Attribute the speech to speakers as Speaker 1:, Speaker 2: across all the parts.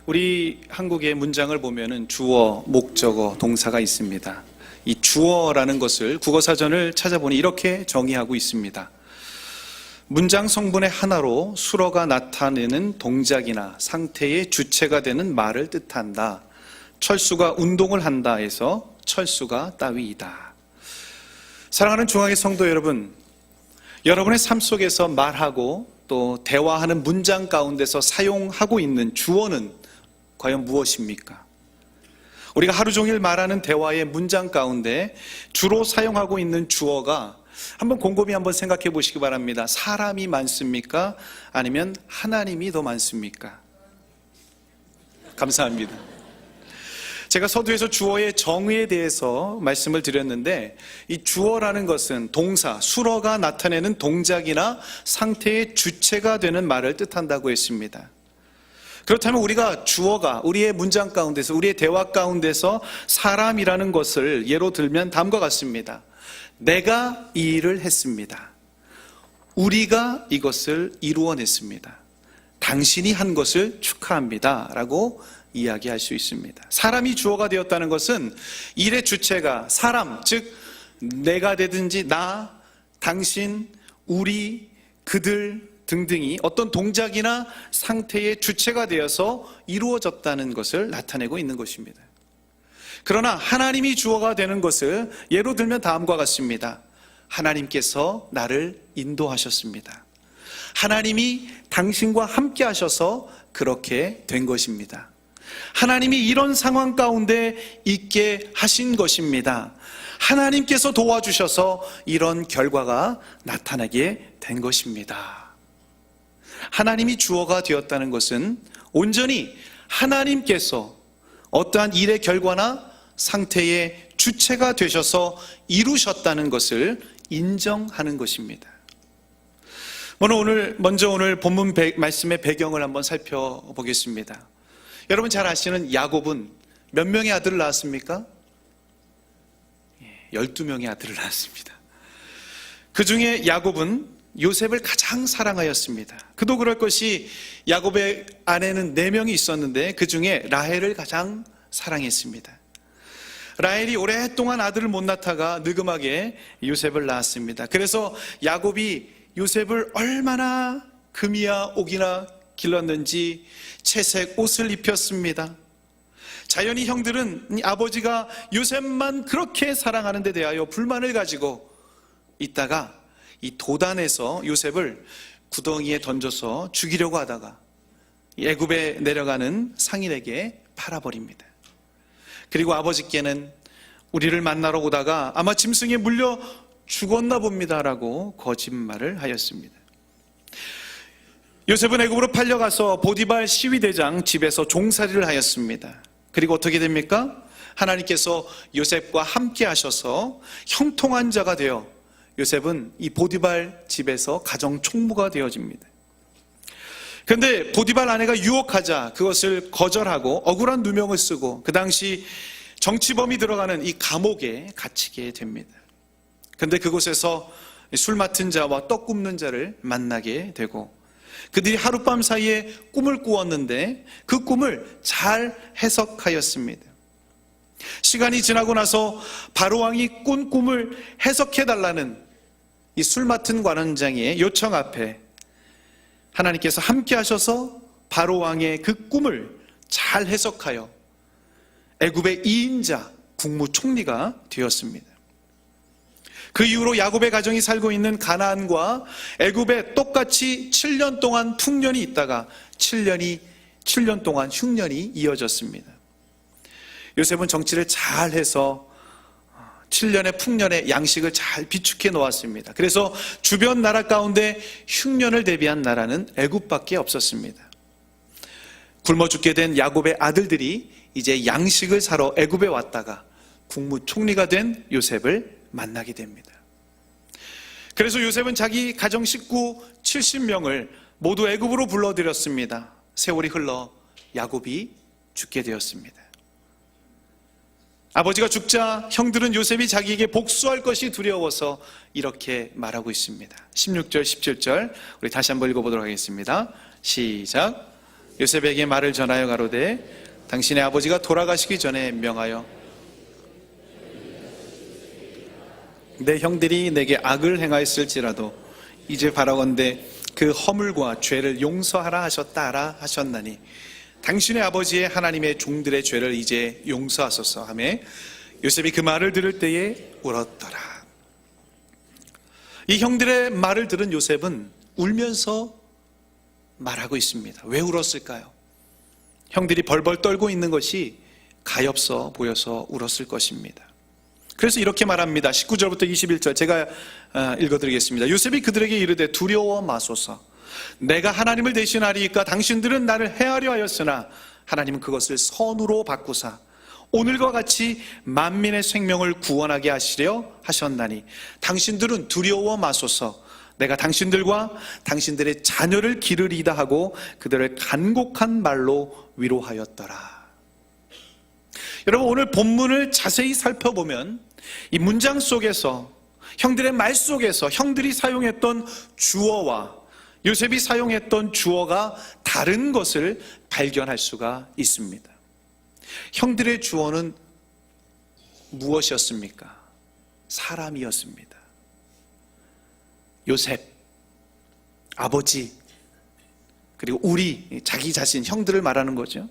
Speaker 1: 우리 한국의 문장을 보면은 주어, 목적어, 동사가 있습니다. 이 주어라는 것을 국어사전을 찾아보니 이렇게 정의하고 있습니다. 문장 성분의 하나로 수어가 나타내는 동작이나 상태의 주체가 되는 말을 뜻한다. 철수가 운동을 한다 해서 철수가 따위이다. 사랑하는 중앙의 성도 여러분, 여러분의 삶 속에서 말하고 또 대화하는 문장 가운데서 사용하고 있는 주어는 과연 무엇입니까? 우리가 하루 종일 말하는 대화의 문장 가운데 주로 사용하고 있는 주어가 한번 곰곰이 한번 생각해 보시기 바랍니다. 사람이 많습니까? 아니면 하나님이 더 많습니까? 감사합니다. 제가 서두에서 주어의 정의에 대해서 말씀을 드렸는데, 이 주어라는 것은 동사, 수어가 나타내는 동작이나 상태의 주체가 되는 말을 뜻한다고 했습니다. 그렇다면 우리가 주어가 우리의 문장 가운데서, 우리의 대화 가운데서 사람이라는 것을 예로 들면 다음과 같습니다. 내가 이 일을 했습니다. 우리가 이것을 이루어냈습니다. 당신이 한 것을 축하합니다 라고 이야기할 수 있습니다. 사람이 주어가 되었다는 것은 일의 주체가 사람, 즉 내가 되든지 나, 당신, 우리, 그들 등등이 어떤 동작이나 상태의 주체가 되어서 이루어졌다는 것을 나타내고 있는 것입니다. 그러나 하나님이 주어가 되는 것을 예로 들면 다음과 같습니다. 하나님께서 나를 인도하셨습니다. 하나님이 당신과 함께 하셔서 그렇게 된 것입니다. 하나님이 이런 상황 가운데 있게 하신 것입니다. 하나님께서 도와주셔서 이런 결과가 나타나게 된 것입니다. 하나님이 주어가 되었다는 것은 온전히 하나님께서 어떠한 일의 결과나 상태의 주체가 되셔서 이루셨다는 것을 인정하는 것입니다. 먼저 오늘 본문 말씀의 배경을 한번 살펴보겠습니다. 여러분 잘 아시는 야곱은 몇 명의 아들을 낳았습니까? 12명의 아들을 낳았습니다. 그 중에 야곱은 요셉을 가장 사랑하였습니다. 그도 그럴 것이 야곱의 아내는 4명이 있었는데 그 중에 라헬을 가장 사랑했습니다. 라헬이 오랫동안 아들을 못 낳다가 느금하게 요셉을 낳았습니다. 그래서 야곱이 요셉을 얼마나 금이야 옥이나 길렀는지 채색 옷을 입혔습니다. 자연히 형들은 아버지가 요셉만 그렇게 사랑하는 데 대하여 불만을 가지고 있다가 이 도단에서 요셉을 구덩이에 던져서 죽이려고 하다가 애굽에 내려가는 상인에게 팔아버립니다. 그리고 아버지께는 우리를 만나러 오다가 아마 짐승에 물려 죽었나 봅니다라고 거짓말을 하였습니다. 요셉은 애굽으로 팔려가서 보디발 시위대장 집에서 종살이를 하였습니다. 그리고 어떻게 됩니까? 하나님께서 요셉과 함께 하셔서 형통한 자가 되어 요셉은 이 보디발 집에서 가정 총무가 되어집니다. 그런데 보디발 아내가 유혹하자 그것을 거절하고 억울한 누명을 쓰고 그 당시 정치범이 들어가는 이 감옥에 갇히게 됩니다. 그런데 그곳에서 술 맡은 자와 떡 굽는 자를 만나게 되고 그들이 하룻밤 사이에 꿈을 꾸었는데 그 꿈을 잘 해석하였습니다. 시간이 지나고 나서 바로왕이 꾼 꿈을 해석해달라는 이 술 맡은 관원장의 요청 앞에 하나님께서 함께 하셔서 바로왕의 그 꿈을 잘 해석하여 애굽의 2인자 국무총리가 되었습니다. 그 이후로 야곱의 가정이 살고 있는 가나안과 애굽에 똑같이 7년 동안 풍년이 있다가 7년 동안 흉년이 이어졌습니다. 요셉은 정치를 잘 해서 7년의 풍년의 양식을 잘 비축해 놓았습니다. 그래서 주변 나라 가운데 흉년을 대비한 나라는 애굽밖에 없었습니다. 굶어 죽게 된 야곱의 아들들이 이제 양식을 사러 애굽에 왔다가 국무총리가 된 요셉을 만나게 됩니다. 그래서 요셉은 자기 가정 식구 70명을 모두 애굽으로 불러들였습니다. 세월이 흘러 야곱이 죽게 되었습니다. 아버지가 죽자 형들은 요셉이 자기에게 복수할 것이 두려워서 이렇게 말하고 있습니다. 16절, 17절 우리 다시 한번 읽어보도록 하겠습니다. 시작. 요셉에게 말을 전하여 가로되 당신의 아버지가 돌아가시기 전에 명하여 내 형들이 내게 악을 행하였을지라도 이제 바라건대 그 허물과 죄를 용서하라 하셨다 하셨나니 당신의 아버지의 하나님의 종들의 죄를 이제 용서하소서 하며 요셉이 그 말을 들을 때에 울었더라. 이 형들의 말을 들은 요셉은 울면서 말하고 있습니다. 왜 울었을까요? 형들이 벌벌 떨고 있는 것이 가엾어 보여서 울었을 것입니다. 그래서 이렇게 말합니다. 19절부터 21절 제가 읽어드리겠습니다. 요셉이 그들에게 이르되 두려워 마소서. 내가 하나님을 대신하리이까 당신들은 나를 해하려 하였으나 하나님은 그것을 선으로 바꾸사 오늘과 같이 만민의 생명을 구원하게 하시려 하셨나니 당신들은 두려워 마소서. 내가 당신들과 당신들의 자녀를 기르리다 하고 그들을 간곡한 말로 위로하였더라. 여러분, 오늘 본문을 자세히 살펴보면 이 문장 속에서, 형들의 말 속에서 형들이 사용했던 주어와 요셉이 사용했던 주어가 다른 것을 발견할 수가 있습니다. 형들의 주어는 무엇이었습니까? 사람이었습니다. 요셉, 아버지, 그리고 우리, 자기 자신, 형들을 말하는 거죠.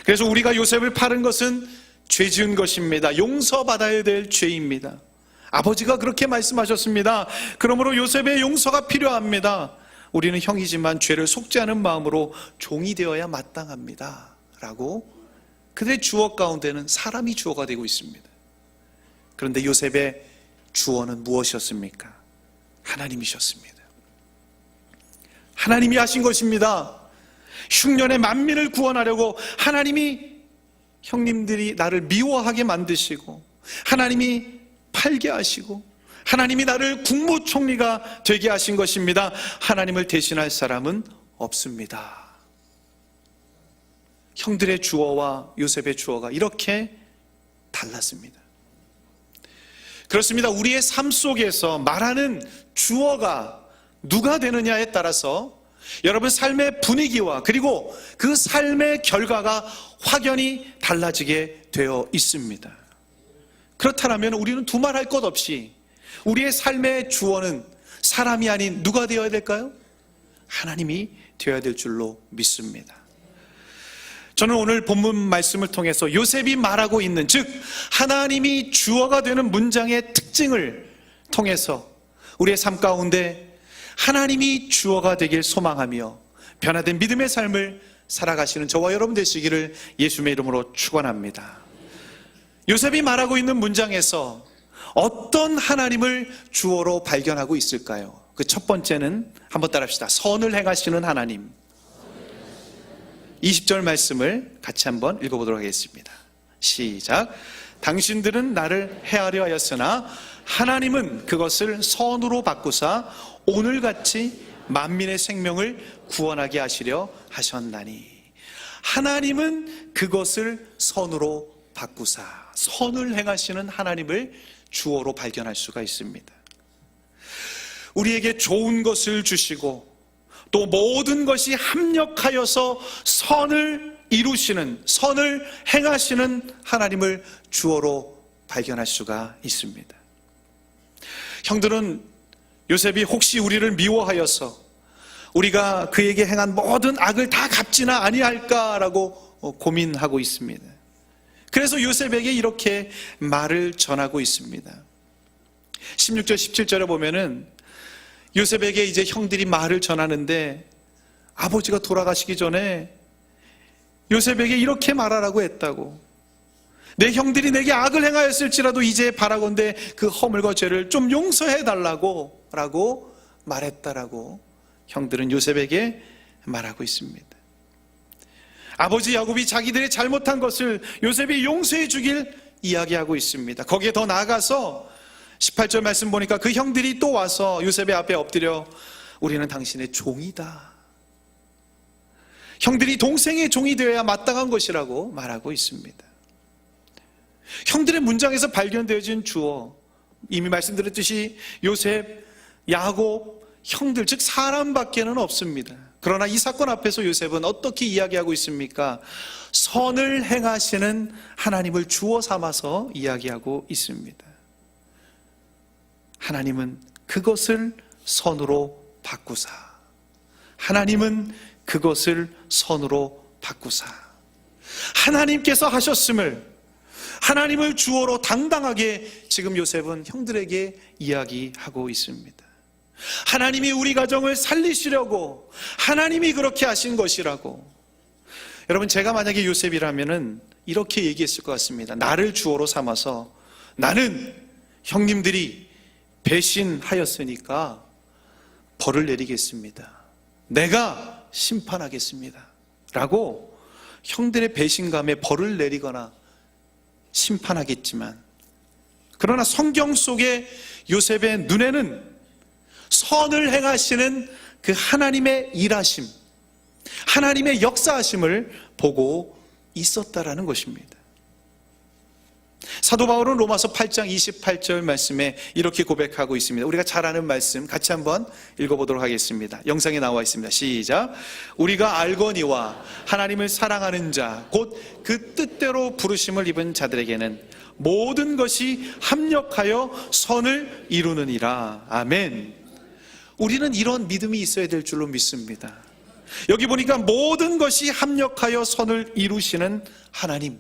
Speaker 1: 그래서 우리가 요셉을 파는 것은 죄 지은 것입니다. 용서받아야 될 죄입니다. 아버지가 그렇게 말씀하셨습니다. 그러므로 요셉의 용서가 필요합니다. 우리는 형이지만 죄를 속죄하는 마음으로 종이 되어야 마땅합니다. 라고 그들의 주어 가운데는 사람이 주어가 되고 있습니다. 그런데 요셉의 주어는 무엇이었습니까? 하나님이셨습니다. 하나님이 하신 것입니다. 흉년의 만민을 구원하려고 하나님이 형님들이 나를 미워하게 만드시고 하나님이 팔게 하시고 하나님이 나를 국무총리가 되게 하신 것입니다. 하나님을 대신할 사람은 없습니다. 형들의 주어와 요셉의 주어가 이렇게 달랐습니다. 그렇습니다. 우리의 삶 속에서 말하는 주어가 누가 되느냐에 따라서 여러분 삶의 분위기와 그리고 그 삶의 결과가 확연히 달라지게 되어 있습니다. 그렇다면 우리는 두말할 것 없이 우리의 삶의 주어는 사람이 아닌 누가 되어야 될까요? 하나님이 되어야 될 줄로 믿습니다. 저는 오늘 본문 말씀을 통해서 요셉이 말하고 있는, 즉 하나님이 주어가 되는 문장의 특징을 통해서 우리의 삶 가운데 하나님이 주어가 되길 소망하며 변화된 믿음의 삶을 살아가시는 저와 여러분 되시기를 예수님의 이름으로 축원합니다. 요셉이 말하고 있는 문장에서 어떤 하나님을 주어로 발견하고 있을까요? 그 첫 번째는 한번 따라합시다. 선을 행하시는 하나님. 20절 말씀을 같이 한번 읽어보도록 하겠습니다. 시작. 당신들은 나를 해하려 하였으나 하나님은 그것을 선으로 바꾸사 오늘같이 만민의 생명을 구원하게 하시려 하셨나니. 하나님은 그것을 선으로 바꾸사, 선을 행하시는 하나님을 주어로 발견할 수가 있습니다. 우리에게 좋은 것을 주시고 또 모든 것이 합력하여서 선을 이루시는, 선을 행하시는 하나님을 주어로 발견할 수가 있습니다. 형들은 요셉이 혹시 우리를 미워하여서 우리가 그에게 행한 모든 악을 다 갚지나 아니할까라고 고민하고 있습니다. 그래서 요셉에게 이렇게 말을 전하고 있습니다. 16절 17절에 보면은 요셉에게 이제 형들이 말을 전하는데 아버지가 돌아가시기 전에 요셉에게 이렇게 말하라고 했다고. 내 형들이 내게 악을 행하였을지라도 이제 바라건대 그 허물과 죄를 좀 용서해 달라고 라고 말했다라고 형들은 요셉에게 말하고 있습니다. 아버지 야곱이 자기들의 잘못한 것을 요셉이 용서해 주길 이야기하고 있습니다. 거기에 더 나아가서 18절 말씀 보니까 그 형들이 또 와서 요셉의 앞에 엎드려 우리는 당신의 종이다. 형들이 동생의 종이 되어야 마땅한 것이라고 말하고 있습니다. 형들의 문장에서 발견되어진 주어, 이미 말씀드렸듯이 요셉, 야곱, 형들, 즉 사람밖에는 없습니다. 그러나 이 사건 앞에서 요셉은 어떻게 이야기하고 있습니까? 선을 행하시는 하나님을 주어 삼아서 이야기하고 있습니다. 하나님은 그것을 선으로 바꾸사. 하나님은 그것을 선으로 바꾸사. 하나님께서 하셨음을, 하나님을 주어로 당당하게 지금 요셉은 형들에게 이야기하고 있습니다. 하나님이 우리 가정을 살리시려고 하나님이 그렇게 하신 것이라고. 여러분, 제가 만약에 요셉이라면은 이렇게 얘기했을 것 같습니다. 나를 주어로 삼아서 나는 형님들이 배신하였으니까 벌을 내리겠습니다. 내가 심판하겠습니다. 라고 형들의 배신감에 벌을 내리거나 심판하겠지만, 그러나 성경 속에 요셉의 눈에는 선을 행하시는 그 하나님의 일하심, 하나님의 역사하심을 보고 있었다라는 것입니다. 사도 바울은 로마서 8장 28절 말씀에 이렇게 고백하고 있습니다. 우리가 잘 아는 말씀 같이 한번 읽어보도록 하겠습니다. 영상에 나와 있습니다. 시작. 우리가 알거니와 하나님을 사랑하는 자 곧 그 뜻대로 부르심을 입은 자들에게는 모든 것이 합력하여 선을 이루느니라. 아멘. 우리는 이런 믿음이 있어야 될 줄로 믿습니다. 여기 보니까 모든 것이 합력하여 선을 이루시는 하나님,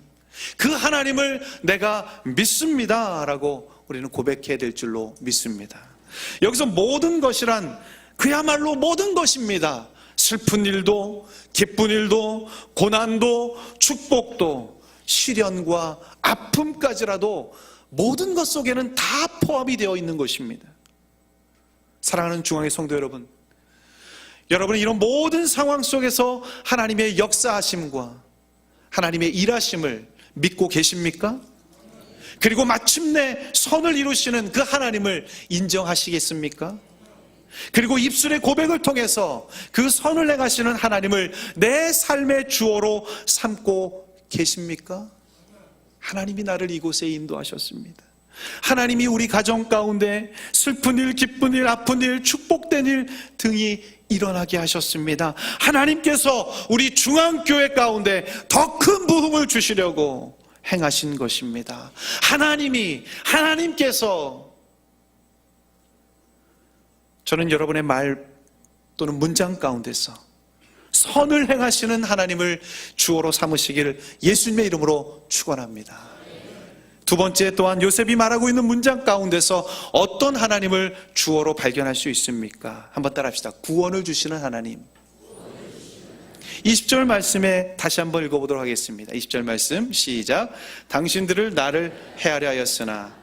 Speaker 1: 그 하나님을 내가 믿습니다 라고 우리는 고백해야 될 줄로 믿습니다. 여기서 모든 것이란 그야말로 모든 것입니다. 슬픈 일도, 기쁜 일도, 고난도, 축복도, 시련과 아픔까지라도 모든 것 속에는 다 포함이 되어 있는 것입니다. 사랑하는 중앙의 성도 여러분, 여러분은 이런 모든 상황 속에서 하나님의 역사하심과 하나님의 일하심을 믿고 계십니까? 그리고 마침내 선을 이루시는 그 하나님을 인정하시겠습니까? 그리고 입술의 고백을 통해서 그 선을 행하시는 하나님을 내 삶의 주어로 삼고 계십니까? 하나님이 나를 이곳에 인도하셨습니다. 하나님이 우리 가정 가운데 슬픈 일, 기쁜 일, 아픈 일, 축복된 일 등이 일어나게 하셨습니다. 하나님께서 우리 중앙교회 가운데 더 큰 부흥을 주시려고 행하신 것입니다. 하나님께서, 저는 여러분의 말 또는 문장 가운데서 선을 행하시는 하나님을 주어로 삼으시기를 예수님의 이름으로 축원합니다. 두 번째, 또한 요셉이 말하고 있는 문장 가운데서 어떤 하나님을 주어로 발견할 수 있습니까? 한번 따라합시다. 구원을 주시는 하나님. 20절 말씀에 다시 한번 읽어보도록 하겠습니다. 20절 말씀 시작. 당신들을 나를 해하려 하였으나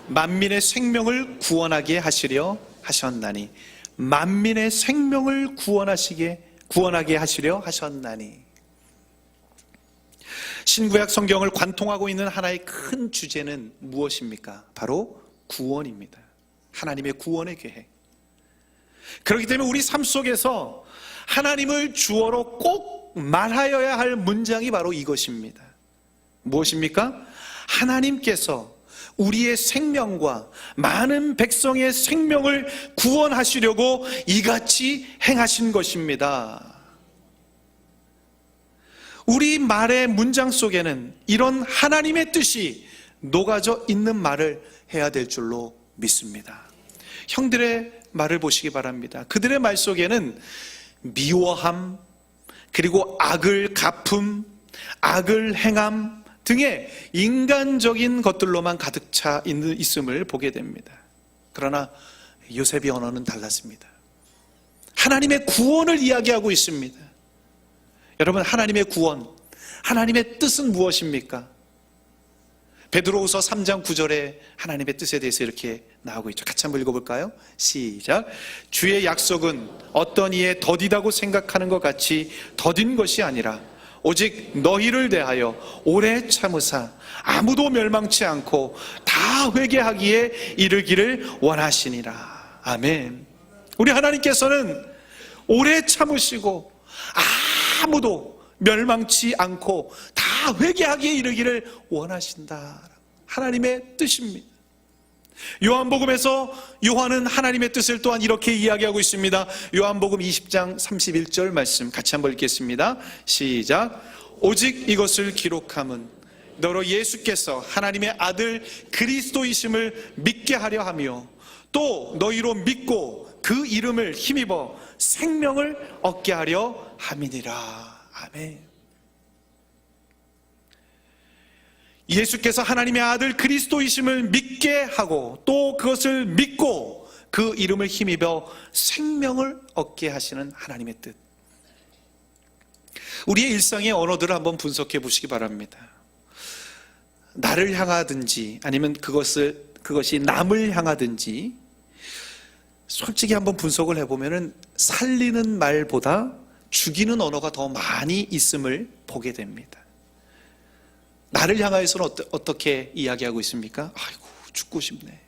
Speaker 1: 만민의 생명을 구원하게 하시려 하셨나니. 만민의 생명을 구원하게 하시려 하셨나니. 신구약 성경을 관통하고 있는 하나의 큰 주제는 무엇입니까? 바로 구원입니다. 하나님의 구원의 계획. 그렇기 때문에 우리 삶 속에서 하나님을 주어로 꼭 말하여야 할 문장이 바로 이것입니다. 무엇입니까? 하나님께서 우리의 생명과 많은 백성의 생명을 구원하시려고 이같이 행하신 것입니다. 우리 말의 문장 속에는 이런 하나님의 뜻이 녹아져 있는 말을 해야 될 줄로 믿습니다. 형들의 말을 보시기 바랍니다. 그들의 말 속에는 미워함, 그리고 악을 갚음, 악을 행함 등의 인간적인 것들로만 가득 차 있음을 보게 됩니다. 그러나 요셉의 언어는 달랐습니다. 하나님의 구원을 이야기하고 있습니다. 여러분, 하나님의 구원, 하나님의 뜻은 무엇입니까? 베드로후서 3장 9절에 하나님의 뜻에 대해서 이렇게 나오고 있죠. 같이 한번 읽어볼까요? 시작. 주의 약속은 어떤 이의 더디다고 생각하는 것 같이 더딘 것이 아니라 오직 너희를 대하여 오래 참으사 아무도 멸망치 않고 다 회개하기에 이르기를 원하시니라. 아멘. 우리 하나님께서는 오래 참으시고 아무도 멸망치 않고 다 회개하기에 이르기를 원하신다. 하나님의 뜻입니다. 요한복음에서 요한은 하나님의 뜻을 또한 이렇게 이야기하고 있습니다. 요한복음 20장 31절 말씀 같이 한번 읽겠습니다. 시작. 오직 이것을 기록함은 너로 예수께서 하나님의 아들 그리스도이심을 믿게 하려 하며 또 너희로 믿고 그 이름을 힘입어 생명을 얻게 하려 함이니라. 아멘. 예수께서 하나님의 아들 그리스도이심을 믿게 하고 또 그것을 믿고 그 이름을 힘입어 생명을 얻게 하시는 하나님의 뜻. 우리의 일상의 언어들을 한번 분석해 보시기 바랍니다. 나를 향하든지 아니면 그것이 남을 향하든지 솔직히 한번 분석을 해보면 살리는 말보다 죽이는 언어가 더 많이 있음을 보게 됩니다. 나를 향하여서는 어떻게 이야기하고 있습니까? 아이고 죽고 싶네,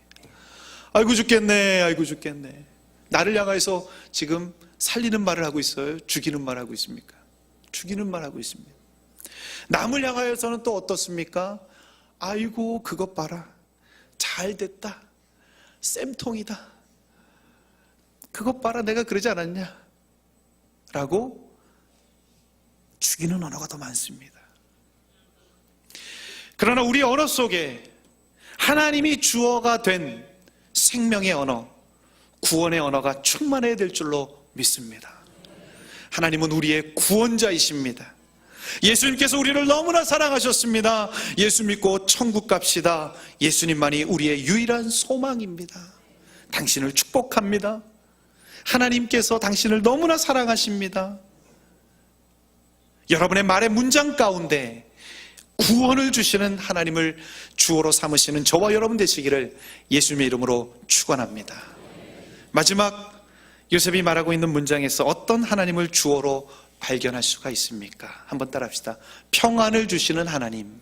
Speaker 1: 아이고 죽겠네, 아이고 죽겠네. 나를 향하여서 지금 살리는 말을 하고 있어요? 죽이는 말을 하고 있습니까? 죽이는 말을 하고 있습니다. 남을 향하여서는 또 어떻습니까? 아이고 그것 봐라, 잘 됐다, 쌤통이다, 그것 봐라, 내가 그러지 않았냐 라고 죽이는 언어가 더 많습니다. 그러나 우리 언어 속에 하나님이 주어가 된 생명의 언어, 구원의 언어가 충만해야 될 줄로 믿습니다. 하나님은 우리의 구원자이십니다. 예수님께서 우리를 너무나 사랑하셨습니다. 예수 믿고 천국 갑시다. 예수님만이 우리의 유일한 소망입니다. 당신을 축복합니다. 하나님께서 당신을 너무나 사랑하십니다. 여러분의 말의 문장 가운데 구원을 주시는 하나님을 주어로 삼으시는 저와 여러분 되시기를 예수님의 이름으로 축원합니다. 마지막 요셉이 말하고 있는 문장에서 어떤 하나님을 주어로 발견할 수가 있습니까? 한번 따라합시다. 평안을 주시는 하나님.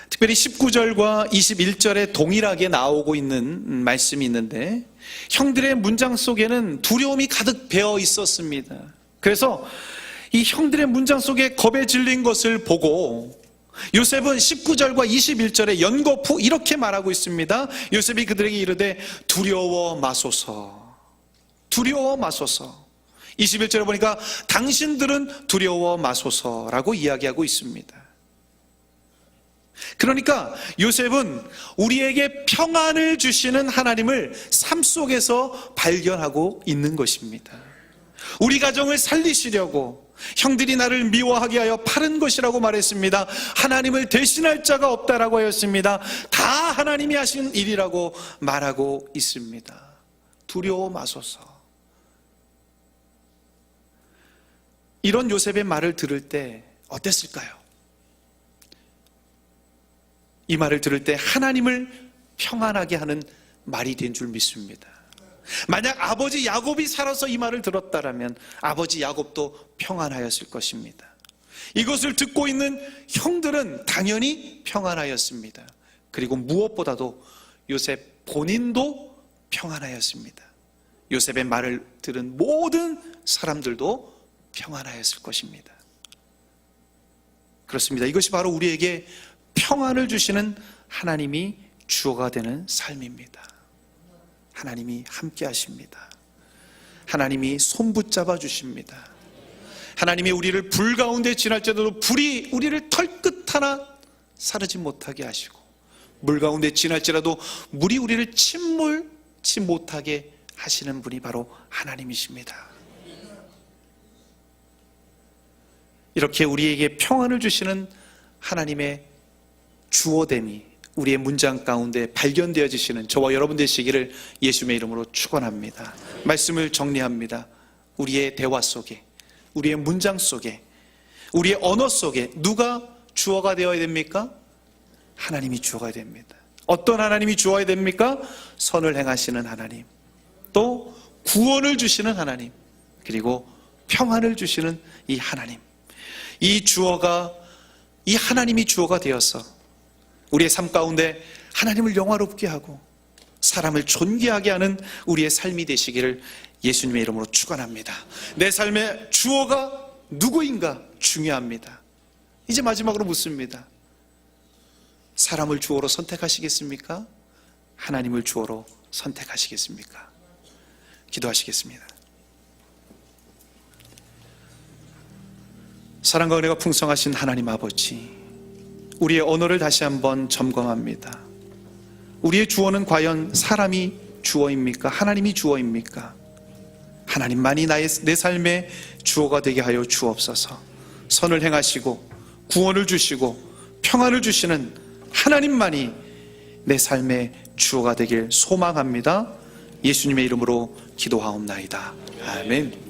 Speaker 1: 특별히 19절과 21절에 동일하게 나오고 있는 말씀이 있는데 형들의 문장 속에는 두려움이 가득 배어 있었습니다. 그래서 이 형들의 문장 속에 겁에 질린 것을 보고 요셉은 19절과 21절에 연거푸 이렇게 말하고 있습니다. 요셉이 그들에게 이르되 두려워 마소서, 두려워 마소서. 21절에 보니까 당신들은 두려워 마소서라고 이야기하고 있습니다. 그러니까 요셉은 우리에게 평안을 주시는 하나님을 삶 속에서 발견하고 있는 것입니다. 우리 가정을 살리시려고 형들이 나를 미워하게 하여 파른 것이라고 말했습니다. 하나님을 대신할 자가 없다라고 하였습니다. 다 하나님이 하신 일이라고 말하고 있습니다. 두려워 마소서. 이런 요셉의 말을 들을 때 어땠을까요? 이 말을 들을 때 하나님을 평안하게 하는 말이 된 줄 믿습니다. 만약 아버지 야곱이 살아서 이 말을 들었다라면 아버지 야곱도 평안하였을 것입니다. 이것을 듣고 있는 형들은 당연히 평안하였습니다. 그리고 무엇보다도 요셉 본인도 평안하였습니다. 요셉의 말을 들은 모든 사람들도 평안하였을 것입니다. 그렇습니다. 이것이 바로 우리에게 평안을 주시는 하나님이 주어가 되는 삶입니다. 하나님이 함께 하십니다. 하나님이 손붙잡아 주십니다. 하나님이 우리를 불 가운데 지날지라도 불이 우리를 털끝 하나 사르지 못하게 하시고 물 가운데 지날지라도 물이 우리를 침몰치 못하게 하시는 분이 바로 하나님이십니다. 이렇게 우리에게 평안을 주시는 하나님의 주어됨이 우리의 문장 가운데 발견되어지시는 저와 여러분 되시기를 예수님의 이름으로 축원합니다. 말씀을 정리합니다. 우리의 대화 속에, 우리의 문장 속에, 우리의 언어 속에 누가 주어가 되어야 됩니까? 하나님이 주어가 됩니다. 어떤 하나님이 주어야 됩니까? 선을 행하시는 하나님, 또 구원을 주시는 하나님, 그리고 평안을 주시는 이 하나님. 이 주어가, 이 하나님이 주어가 되어서 우리의 삶 가운데 하나님을 영화롭게 하고 사람을 존귀하게 하는 우리의 삶이 되시기를 예수님의 이름으로 축원합니다. 내 삶의 주어가 누구인가 중요합니다. 이제 마지막으로 묻습니다. 사람을 주어로 선택하시겠습니까? 하나님을 주어로 선택하시겠습니까? 기도하시겠습니다. 사랑과 은혜가 풍성하신 하나님 아버지, 우리의 언어를 다시 한번 점검합니다. 우리의 주어는 과연 사람이 주어입니까? 하나님이 주어입니까? 하나님만이 내 삶의 주어가 되게 하여 주옵소서. 선을 행하시고 구원을 주시고 평안을 주시는 하나님만이 내 삶의 주어가 되길 소망합니다. 예수님의 이름으로 기도하옵나이다. 아멘.